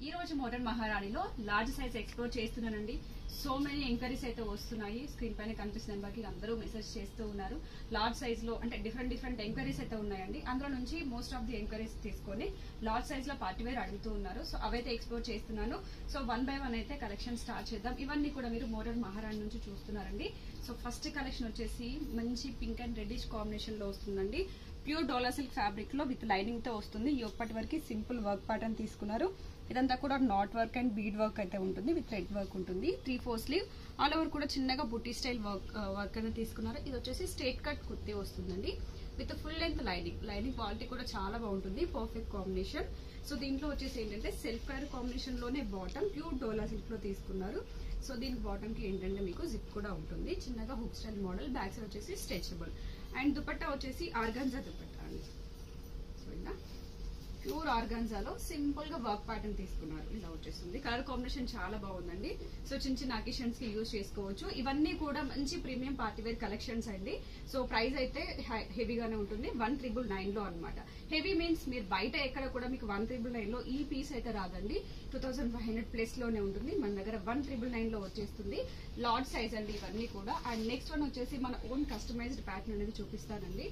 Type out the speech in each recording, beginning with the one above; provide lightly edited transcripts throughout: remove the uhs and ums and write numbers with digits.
ఈ రోజు modern మహారాణిలో large size explore చేస్తున్నానండి. సో మెనీ ఎంక్వైరీస్ అయితే వస్తున్నాయి. స్క్రీన్ పైన కనిపిస్తున్న నెంబర్కి అందరూ మెసేజ్ చేస్తూ ఉన్నారు. లార్జ్ సైజ్ లో అంటే డిఫరెంట్ ఎంక్వైరీస్ అయితే ఉన్నాయండి. అందులో నుంచి మోస్ట్ ఆఫ్ ది ఎంక్వైరీస్ తీసుకొని లార్జ్ సైజ్ లో పార్టీ వేర్ అడుగుతూ ఉన్నారు. సో అవైతే ఎక్స్ప్లోర్ చేస్తున్నాను. సో 1 by 1 అయితే కలెక్షన్ స్టార్ట్ చేద్దాం. ఇవన్నీ కూడా మీరు మోడర్న్ మహారాణి నుంచి చూస్తున్నారండి. సో ఫస్ట్ కలెక్షన్ వచ్చేసి మంచి పింక్ అండ్ రెడ్డిష్ కాంబినేషన్ లో వస్తుందండి. ప్యూర్ డోలా సిల్క్ ఫ్యాబ్రిక్ లో విత్ లైనింగ్ తో వస్తుంది. ఇప్పటి వరకు సింపుల్ వర్క్ ప్యాటర్న్ తీసుకున్నారు. ఇదంతా కూడా not work and bead work అయితే ఉంటుంది. విత్ థ్రెడ్ వర్క్ ఉంటుంది. 3/4 స్లీవ్ ఆల్ ఓవర్ కూడా చిన్నగా బుట్టి స్టైల్ వర్క్ అయితే తీసుకున్నారు. ఇది వచ్చేసి స్ట్రైట్ కట్ కుర్తీ వస్తుందండి with full length lining quality కూడా చాలా బాగుంటుంది. Perfect combination. సో దీంట్లో వచ్చేసి ఏంటంటే సెల్ఫ్ కలర్ కాంబినేషన్ లోనే బాటమ్ ప్యూర్ డోలా సిల్క్ లో తీసుకున్నారు. సో దీనికి బాటమ్ కి ఏంటంటే మీకు జిప్ కూడా ఉంటుంది. చిన్నగా hook style model. Back side వచ్చేసి స్ట్రెచబుల్ అండ్ దుపట్టా వచ్చేసి ఆర్గాన్జా దుపట్టా అండి. సో ఇలా ప్యూర్ ఆర్గాన్జాలో సింపుల్ గా వర్క్ ప్యాటర్న్ తీసుకున్నారు. ఇలా వచ్చేస్తుంది. కలర్ కాంబినేషన్ చాలా బాగుందండి. సో చిన్న అకేషన్స్ కి యూజ్ చేసుకోవచ్చు. ఇవన్నీ కూడా మంచి ప్రీమియం పార్టీ వేర్ కలెక్షన్స్ అండి. సో ప్రైస్ అయితే హెవీగానే ఉంటుంది. 1,999 లో అనమాట. హెవీ మీన్స్ మీరు బయట ఎక్కడ కూడా మీకు 1,999 లో ఈ పీస్ అయితే రాదండి. 2,500 ప్లస్ లోనే ఉంటుంది. మన దగ్గర 1,999 లో వచ్చేస్తుంది. లార్జ్ సైజ్ అండి ఇవన్నీ కూడా. అండ్ నెక్స్ట్ వన్ వచ్చేసి మన ఓన్ కస్టమైజ్డ్ ప్యాటర్న్ అనేది చూపిస్తానండి.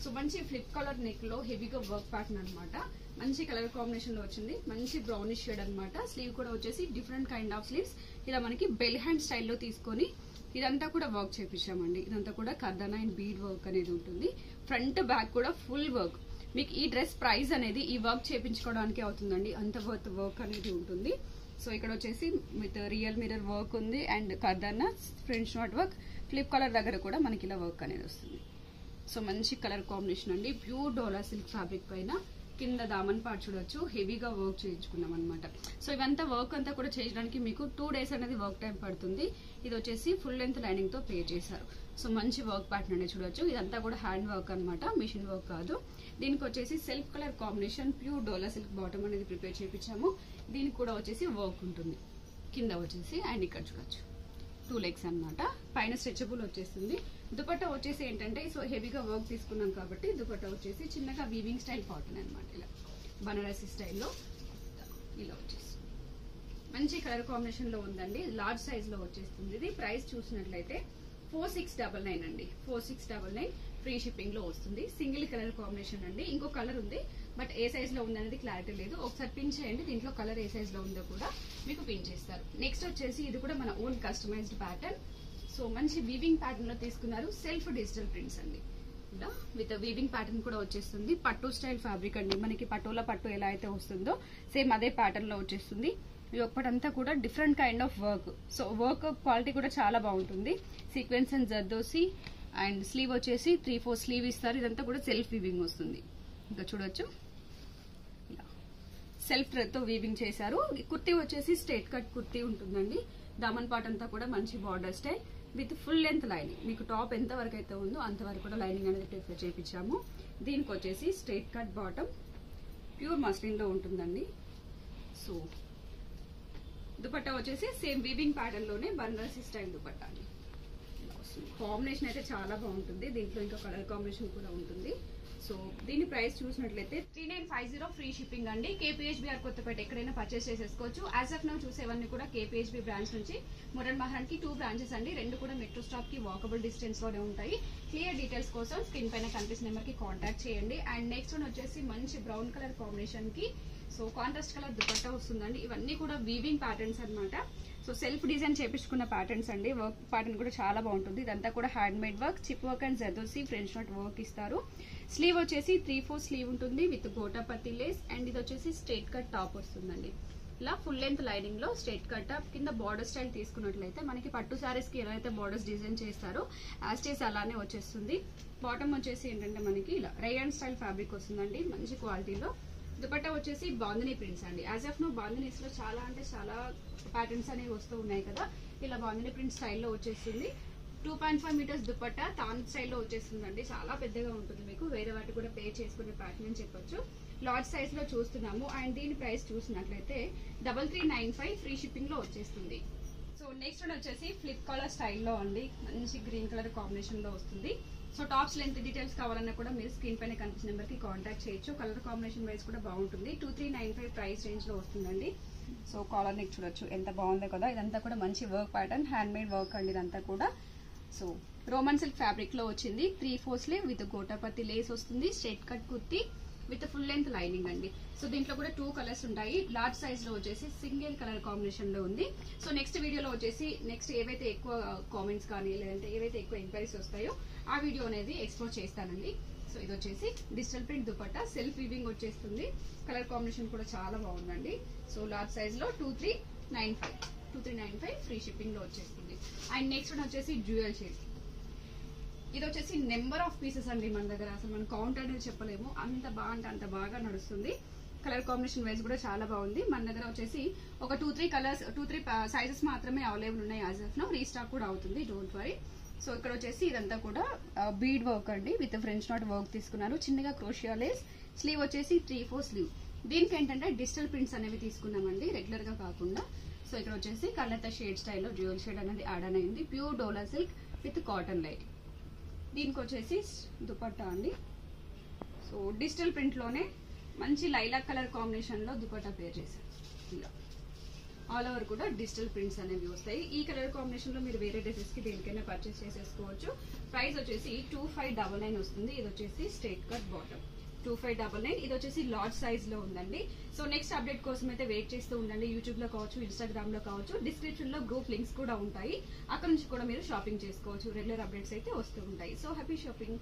సో మంచి ఫ్లిప్ కలర్ నెక్ లో హెవీగా వర్క్ ప్యాటర్న్ అనమాట. మంచి కలర్ కాంబినేషన్ లో వచ్చింది. మంచి బ్రౌనిష్ షేడ్ అనమాట. స్లీవ్ కూడా వచ్చేసి డిఫరెంట్ కైండ్ ఆఫ్ స్లీవ్స్. ఇలా మనకి బెల్ హ్యాండ్ స్టైల్లో తీసుకొని ఇదంతా కూడా వర్క్ చేపించామండి. ఇదంతా కూడా కర్దానా అండ్ బీడ్ వర్క్ అనేది ఉంటుంది. ఫ్రంట్ బ్యాక్ కూడా ఫుల్ వర్క్. మీకు ఈ డ్రెస్ ప్రైస్ అనేది ఈ వర్క్ చేపించుకోవడానికి అవుతుందండి. అంత వర్క్ అనేది ఉంటుంది. సో ఇక్కడ వచ్చేసి విత్ రియల్ మిర్రర్ వర్క్ ఉంది అండ్ కర్దానా french not work. Flip colour దగ్గర కూడా మనకి ఇలా వర్క్ అనేది వస్తుంది. సో మంచి కలర్ కాంబినేషన్ అండి. ప్యూర్ డోలా సిల్క్ ఫ్యాబ్రిక్ పైన కింద దామన్ పార్ట్ చూడొచ్చు. హెవీగా వర్క్ చేయించుకున్నాం అనమాట. సో ఇవంతా వర్క్ అంతా కూడా చేయడానికి మీకు 2 days అనేది వర్క్ టైం పడుతుంది. ఇది వచ్చేసి ఫుల్ లెంత్ లైనింగ్ తో పే చేశారు. సో మంచి వర్క్ ప్యాటర్న్ అనేది చూడొచ్చు. ఇదంతా కూడా హ్యాండ్ వర్క్ అనమాట, మిషన్ వర్క్ కాదు. దీనికి వచ్చేసి self colour combination pure dola silk bottom అనేది ప్రిపేర్ చేయించాము. దీనికి కూడా వచ్చేసి వర్క్ ఉంటుంది కింద వచ్చేసి. అండ్ ఇక్కడ చూడొచ్చు 2 legs అనమాట. పైన స్ట్రెచబుల్ వచ్చేస్తుంది. దుపట్టా వచ్చేసి ఏంటంటే సో హెవీగా వర్క్ తీసుకున్నాం కాబట్టి దుపట్టా వచ్చేసి చిన్నగా వీవింగ్ స్టైల్ కాటన్ అనమాట. ఇలా బనారసి స్టైల్లో ఇలా వచ్చేసి మంచి కలర్ కాంబినేషన్ లో ఉందండి. లార్జ్ సైజ్ లో వచ్చేస్తుంది. ఇది ప్రైస్ చూసినట్లయితే 4699 అండి. 4699 ఫ్రీ షిప్పింగ్ లో వస్తుంది. సింగిల్ కలర్ కాంబినేషన్ అండి. ఇంకో కలర్ ఉంది బట్ ఏ సైజ్ లో ఉందనేది క్లారిటీ లేదు. ఒకసారి పిన్ చేయండి. దీంట్లో కలర్ ఏ సైజ్ లో ఉందో కూడా మీకు పిన్ చేస్తారు. నెక్స్ట్ వచ్చేసి ఇది కూడా మన ఓన్ కస్టమైజ్డ్ ప్యాటర్న్. సో మంచి వీవింగ్ ప్యాటర్న్ లో తీసుకున్నారు. సెల్ఫ్ డిజిటల్ ప్రింట్స్ అండి. ఇలా విత్ వీవింగ్ ప్యాటర్న్ కూడా వచ్చేస్తుంది. పట్టు స్టైల్ ఫ్యాబ్రిక్ అండి. మనకి పటోలా పట్టు ఎలా అయితే వస్తుందో సేమ్ అదే ప్యాటర్న్ లో వచ్చేస్తుంది. ఇది ఒక్కటంతా కూడా different kind of work. So work quality కూడా చాలా బాగుంటుంది. Sequence and zardozi and slew వచ్చేసి 3/4 స్లీవ్ ఇస్తారు. ఇదంతా కూడా సెల్ఫ్ వీవింగ్ వస్తుంది. ఇంకా చూడొచ్చు ఇలా సెల్ఫ్ థ్రెడ్ తో వీవింగ్ చేశారు. కుర్తీ వచ్చేసి స్ట్రైట్ కట్ కుర్తీ ఉంటుందండి. దామన్ పార్ట్ అంతా కూడా మంచి border style with full length lining. మీకు టాప్ ఎంత వరకు అయితే ఉందో అంతవరకు కూడా లైనింగ్ అనేది ప్రిఫర్ చేయించాము. దీనికి వచ్చేసి straight cut bottom pure muslin లో ఉంటుందండి. సో దుపట్టా వచ్చేసి సేమ్ వీవింగ్ ప్యాటర్న్ లోనే బనారసి స్టైల్ దుపట్టా అండి. కాంబినేషన్ అయితే చాలా బాగుంటుంది. దీంట్లో ఇంకా కలర్ కాంబినేషన్ కూడా ఉంటుంది. సో దీని ప్రైస్ చూసినట్లయితే 3950 ఫ్రీ షిప్పింగ్ అండి. KPHBR కొత్తపేట ఎక్కడైనా పర్చేస్ చేసేసుకోవచ్చు. యాజ్ ఆఫ్ నౌ చూసేవన్నీ కూడా KPHB బ్రాంచ్ నుంచి మోడర్న్ మహారాణికి 2 branches అండి. 2 కూడా మెట్రో స్టాప్ కి వాకబుల్ డిస్టెన్స్ లోనే ఉంటాయి. క్లియర్ డీటెయిల్స్ కోసం స్క్రీన్ పైన కనిపిస్తున్న నెంబర్ కి కాంటాక్ట్ చేయండి. అండ్ నెక్స్ట్ వన్ వచ్చేసి మంచి బ్రౌన్ కలర్ కాంబినేషన్ కి సో కాంట్రాస్ట్ కలర్ దుపట్టా వస్తుందండి. ఇవన్నీ కూడా వీవింగ్ ప్యాటర్న్స్ అనమాట. సో సెల్ఫ్ డిజైన్ చేపించుకున్న ప్యాటర్న్స్ అండి. వర్క్ ప్యాటర్న్ కూడా చాలా బాగుంటుంది. ఇదంతా కూడా hand made work, chip work and zardozi French not work ఇస్తారు. స్లీవ్ వచ్చేసి 3/4 స్లీవ్ ఉంటుంది విత్ గోటాపత్తి లేస్. అండ్ ఇది వచ్చేసి స్ట్రైట్ కట్ టాప్ వస్తుందండి. ఇలా ఫుల్ లెంత్ లైనింగ్ లో స్ట్రైట్ కట్ టాప్ కింద బార్డర్ స్టైల్ తీసుకున్నట్లయితే మనకి పట్టు సారీస్ కి ఎలా అయితే బార్డర్స్ డిజైన్ చేస్తారో యాస్టీస్ అలానే వచ్చేస్తుంది. బాటమ్ వచ్చేసి ఏంటంటే మనకి ఇలా రేయాన్ స్టైల్ ఫ్యాబ్రిక్ వస్తుందండి. మంచి క్వాలిటీలో. దుపట్టా వచ్చేసి బాందినీ ప్రింట్స్ అండి. యాజ్ ఆఫ్ నో బాందినీస్ లో చాలా అంటే చాలా ప్యాటర్న్స్ అనేవి వస్తూ ఉన్నాయి కదా. ఇలా బాందినీ ప్రింట్ స్టైల్లో వచ్చేస్తుంది. 2.5 meters దుపట్టా తాన్ స్టైల్లో వచ్చేస్తుందండి. చాలా పెద్దగా ఉంటుంది. మీకు వేరే వాటి కూడా పే చేసుకునే ప్యాటర్న్ అని చెప్పొచ్చు. లార్జ్ సైజ్ లో చూస్తున్నాము. అండ్ దీని ప్రైస్ చూసినట్లయితే 3395 ఫ్రీ షిప్పింగ్ లో వచ్చేస్తుంది. సో నెక్స్ట్ వన్ వచ్చేసి ఫ్లిప్ కలర్ స్టైల్లో అండి. మంచి గ్రీన్ కలర్ కాంబినేషన్ లో వస్తుంది. సో టాప్స్ లెంత్ డీటెయిల్స్ కావాలన్నా కూడా మీరు స్క్రీన్ పైన కనిపించిన నెంబర్ కి కాంటాక్ట్ చేయొచ్చు. కలర్ కాంబినేషన్ వైజ్ కూడా బాగుంటుంది. 2395 ప్రైస్ రేంజ్ లో వస్తుందండి. సో కాలర్ నెక్ చూడొచ్చు ఎంత బాగుందో కదా. ఇదంతా కూడా మంచి work pattern, hand made work అండి ఇదంతా కూడా. సో రోమన్ సిల్క్ ఫ్యాబ్రిక్ లో వచ్చింది. 3/4 స్లీవ్ విత్ గోటాపత్తి లేస్ వస్తుంది. Straight cut kurti with full length lining అండి. సో దీంట్లో కూడా 2 కలర్స్ ఉంటాయి. లార్జ్ సైజ్ లో వచ్చేసి సింగిల్ కలర్ కాంబినేషన్ లో ఉంది. సో నెక్స్ట్ వీడియోలో వచ్చేసి నెక్స్ట్ ఏవైతే ఎక్కువ కామెంట్స్ కానీ లేదంటే ఏవైతే ఎక్కువ ఎంక్వైరీస్ వస్తాయో ఆ వీడియో అనేది ఎక్స్ప్లోర్ చేస్తానండి. సో ఇది వచ్చేసి digital print dupatta, self weaving వచ్చేస్తుంది. కలర్ కాంబినేషన్ కూడా చాలా బాగుందండి. సో లార్జ్ సైజ్ లో 2395 ఫ్రీ షిప్పింగ్ లో వచ్చేస్తుంది. అండ్ నెక్స్ట్ వన్ వచ్చేసి డ్యూయల్ షేడ్. ఇది వచ్చేసి నెంబర్ ఆఫ్ పీసెస్ అండి మన దగ్గర. అసలు మనం కౌంట్ అనేది చెప్పలేము, అంత బాగా అంటే అంత బాగా నడుస్తుంది. కలర్ కాంబినేషన్ వైజ్ కూడా చాలా బాగుంది. మన దగ్గర వచ్చేసి ఒక 2-3 కలర్స్ 2-3 సైజెస్ మాత్రమే అవైలబుల్ ఉన్నాయి. యాజ్ ఆఫ్ నౌ రీస్టాక్ కూడా అవుతుంది, డోంట్ వరీ. సో ఇక్కడ వచ్చేసి ఇదంతా కూడా బీడ్ వర్క్ అండి విత్ ఫ్రెంచ్ నాట్ వర్క్ తీసుకున్నారు. చిన్నగా క్రోషియా లేస్. స్లీవ్ వచ్చేసి 3/4 స్లీవ్. దీనికి ఏంటంటే డిజిటల్ ప్రింట్స్ అనేవి తీసుకున్నామండి, రెగ్యులర్ గా కాకుండా. సో ఇక్కడ వచ్చేసి కలర్త షేడ్ స్టైల్లో డ్యూయల్ షేడ్ అనేది యాడ్ అయింది. Pure dola silk with cotton light. దీనికి వచ్చేసి దుపట్టా అండి. సో డిజిటల్ ప్రింట్ లోనే మంచి లైలాక్ కలర్ కాంబినేషన్ లో దుపట్టా పేర్ చేశారు. ఇలా ఆల్ ఓవర్ కూడా డిజిటల్ ప్రింట్స్ అనేవి వస్తాయి. ఈ కలర్ కాంబినేషన్ లో మీరు వేరే డ్రెస్సెస్ కి దేనికైనా పర్చేస్ చేసేసుకోవచ్చు. ప్రైస్ వచ్చేసి 2599 వస్తుంది. ఇది వచ్చేసి స్ట్రైట్ కట్ బాటమ్ 2599. ఇది వచ్చేసి లార్జ్ సైజ్ లో ఉందండి. సో నెక్స్ట్ అప్డేట్ కోసం అయితే వెయిట్ చేస్తూ ఉండండి. యూట్యూబ్ లో కావచ్చు, ఇన్స్టాగ్రామ్ లో కావచ్చు, డిస్క్రిప్షన్ లో గ్రూప్ లింక్స్ కూడా ఉంటాయి. అక్కడ నుంచి కూడా మీరు షాపింగ్ చేసుకోవచ్చు. రెగ్యులర్ అప్డేట్స్ అయితే వస్తూ ఉంటాయి. So happy shopping.